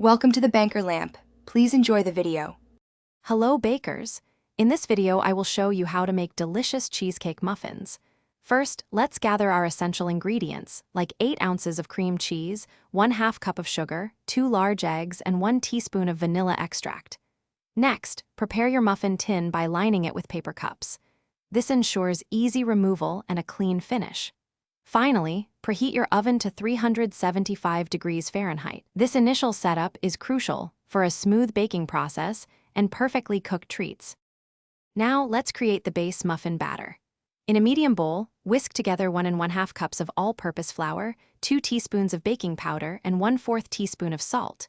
Welcome to the Banker Lamp. Please enjoy the video. Hello bakers! In this video I will show you how to make delicious cheesecake muffins. First, let's gather our essential ingredients, like 8 ounces of cream cheese, 1/2 cup of sugar, 2 large eggs, and 1 teaspoon of vanilla extract. Next, prepare your muffin tin by lining it with paper cups. This ensures easy removal and a clean finish. Finally, preheat your oven to 375 degrees Fahrenheit. This initial setup is crucial for a smooth baking process and perfectly cooked treats. Now let's create the base muffin batter. In a medium bowl, whisk together 1 1/2 cups of all-purpose flour, 2 teaspoons of baking powder, and 1/4 teaspoon of salt.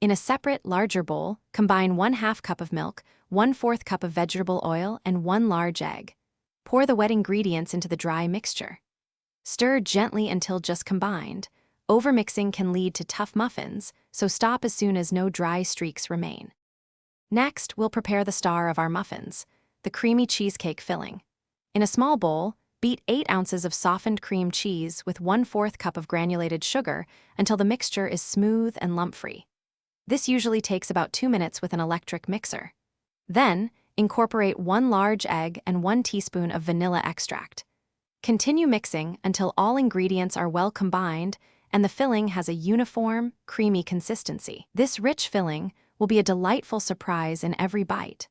In a separate, larger bowl, combine 1/2 cup of milk, 1/4 cup of vegetable oil, and 1 large egg. Pour the wet ingredients into the dry mixture. Stir gently until just combined. Overmixing can lead to tough muffins, so stop as soon as no dry streaks remain. Next, we'll prepare the star of our muffins, the creamy cheesecake filling. In a small bowl, beat 8 ounces of softened cream cheese with 1/4 cup of granulated sugar until the mixture is smooth and lump-free. This usually takes about 2 minutes with an electric mixer. Then, incorporate 1 large egg and 1 teaspoon of vanilla extract. Continue mixing until all ingredients are well combined and the filling has a uniform, creamy consistency. This rich filling will be a delightful surprise in every bite.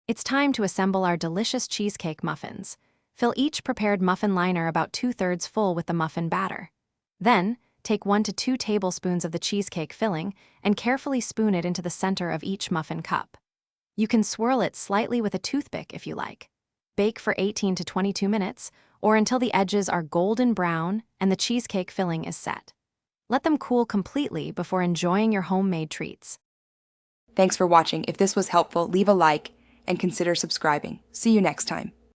It's time to assemble our delicious cheesecake muffins. Fill each prepared muffin liner about 2/3 full with the muffin batter. Then, take 1 to 2 tablespoons of the cheesecake filling and carefully spoon it into the center of each muffin cup. You can swirl it slightly with a toothpick if you like. Bake for 18 to 22 minutes, or until the edges are golden brown and the cheesecake filling is set. Let them cool completely before enjoying your homemade treats. Thanks for watching. If this was helpful, leave a like and consider subscribing. See you next time.